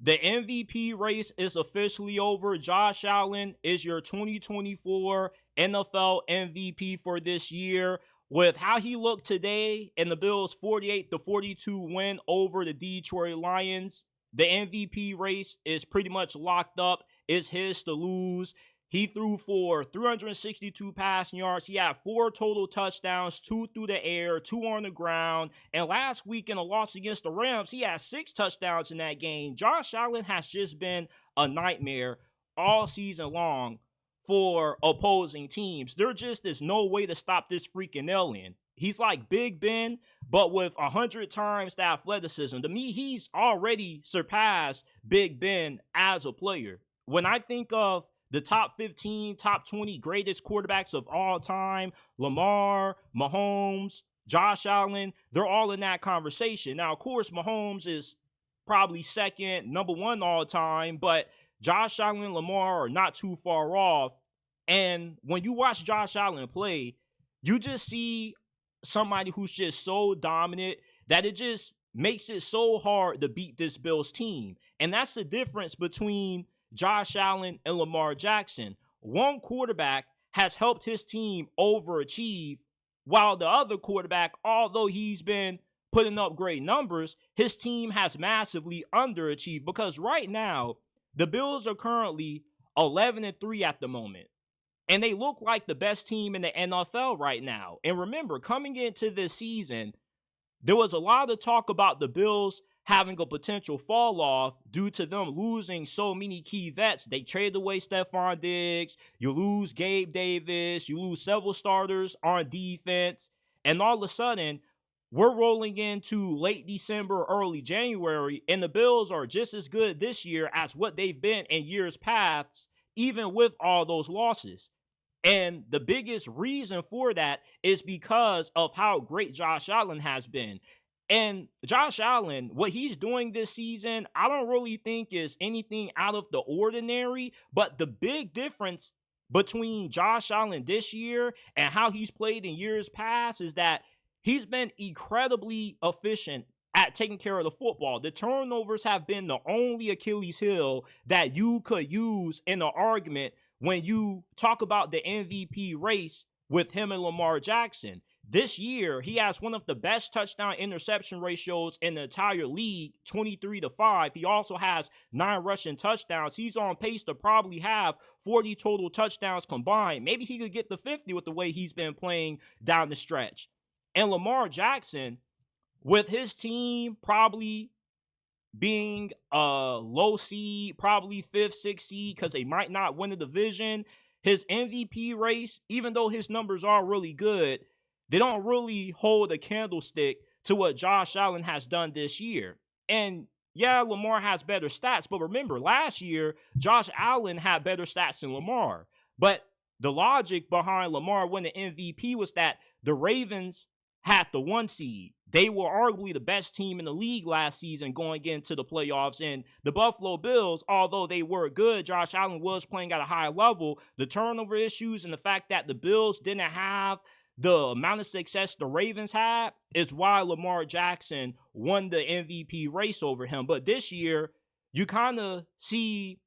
The MVP race is officially over. Josh Allen is your 2024 NFL MVP for this year. With how he looked today in the Bills' 48-42 win over the Detroit Lions, the MVP race is pretty much locked up. It's his to lose. He threw for 362 passing yards. He had 4 total touchdowns, 2 through the air, 2 on the ground. And last week in a loss against the Rams, he had 6 touchdowns in that game. Josh Allen has just been a nightmare all season long for opposing teams. There just is no way to stop this freaking alien. He's like Big Ben, but with 100 times the athleticism. To me, he's already surpassed Big Ben as a player. When I think of the top 15, top 20 greatest quarterbacks of all time, Lamar, Mahomes, Josh Allen, they're all in that conversation. Now, of course, Mahomes is probably second, number 1 all time, but Josh Allen and Lamar are not too far off. And when you watch Josh Allen play, you just see somebody who's just so dominant that it just makes it so hard to beat this Bills team. And that's the difference between Josh Allen and Lamar Jackson. One quarterback has helped his team overachieve, while the other quarterback, although he's been putting up great numbers, his team has massively underachieved. Because right now, the Bills are currently 11-3 at the moment. And they look like the best team in the NFL right now. And remember, coming into this season, there was a lot of talk about the Bills having a potential fall off due to them losing so many key vets. They traded away Stephon Diggs, you lose Gabe Davis, you lose several starters on defense, and all of a sudden, we're rolling into late December, early January, and the Bills are just as good this year as what they've been in years past, even with all those losses. And the biggest reason for that is because of how great Josh Allen has been. And Josh Allen, what he's doing this season, I don't really think is anything out of the ordinary. But the big difference between Josh Allen this year and how he's played in years past is that he's been incredibly efficient at taking care of the football. The turnovers have been the only Achilles heel that you could use in an argument when you talk about the MVP race with him and Lamar Jackson. This year, he has one of the best touchdown interception ratios in the entire league, 23-5. He also has 9 rushing touchdowns. He's on pace to probably have 40 total touchdowns combined. Maybe he could get to 50 with the way he's been playing down the stretch. And Lamar Jackson, with his team probably being a low seed, probably 5th, 6th seed, because they might not win the division, his MVP race, even though his numbers are really good, they don't really hold a candlestick to what Josh Allen has done this year. And yeah, Lamar has better stats, but remember, last year, Josh Allen had better stats than Lamar. But the logic behind Lamar winning MVP was that the Ravens had the 1 seed. They were arguably the best team in the league last season going into the playoffs. And the Buffalo Bills, although they were good, Josh Allen was playing at a high level. The turnover issues and the fact that the Bills didn't have the amount of success the Ravens had is why Lamar Jackson won the MVP race over him. But this year, you kind of see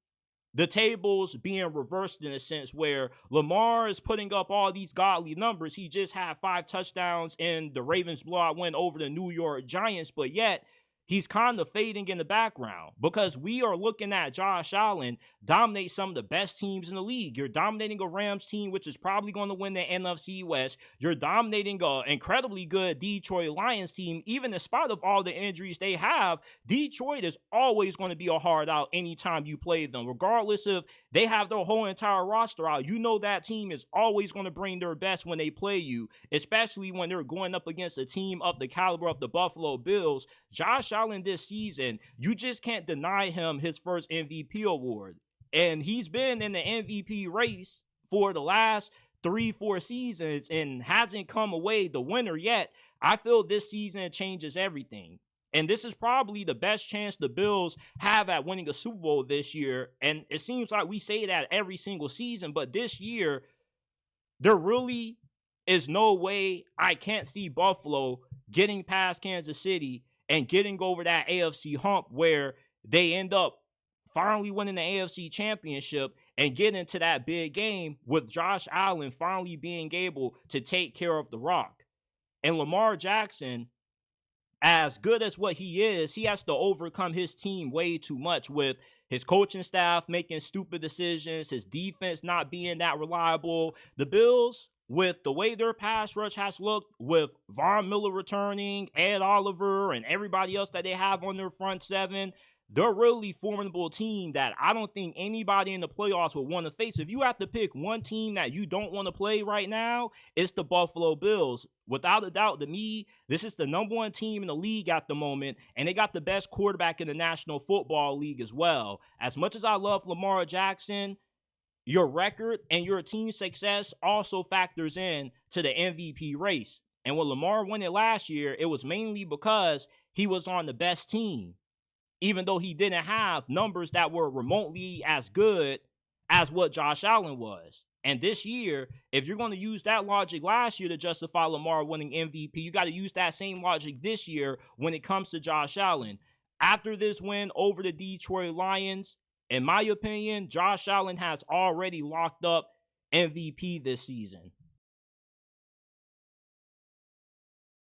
the tables being reversed in a sense where Lamar is putting up all these godly numbers. He just had 5 touchdowns in the Ravens blowout win over the New York Giants, but yet he's kind of fading in the background because we are looking at Josh Allen dominate some of the best teams in the league. You're dominating a Rams team, which is probably going to win the NFC West. You're dominating an incredibly good Detroit Lions team. Even in spite of all the injuries they have, Detroit is always going to be a hard out anytime you play them. Regardless if they have their whole entire roster out, you know that team is always going to bring their best when they play you, especially when they're going up against a team of the caliber of the Buffalo Bills. Josh Allen this season, you just can't deny him his first MVP award. And he's been in the MVP race for the last 3-4 seasons and hasn't come away the winner yet. I feel this season changes everything. And this is probably the best chance the Bills have at winning a Super Bowl this year. And it seems like we say that every single season, but this year, there really is no way I can't see Buffalo getting past Kansas City and getting over that AFC hump where they end up finally winning the AFC Championship and getting into that big game with Josh Allen finally being able to take care of the rock. And Lamar Jackson, as good as what he is, he has to overcome his team way too much with his coaching staff making stupid decisions, his defense not being that reliable. The Bills, with the way their pass rush has looked, with Von Miller returning, Ed Oliver, and everybody else that they have on their front seven, they're a really formidable team that I don't think anybody in the playoffs would want to face. If you have to pick one team that you don't want to play right now, it's the Buffalo Bills. Without a doubt, to me, this is the number one team in the league at the moment, and they got the best quarterback in the National Football League as well. As much as I love Lamar Jackson, your record and your team success also factors in to the MVP race. And when Lamar won it last year, it was mainly because he was on the best team, even though he didn't have numbers that were remotely as good as what Josh Allen was. And this year, if you're going to use that logic last year to justify Lamar winning MVP, you got to use that same logic this year when it comes to Josh Allen. After this win over the Detroit Lions, in my opinion, Josh Allen has already locked up MVP this season.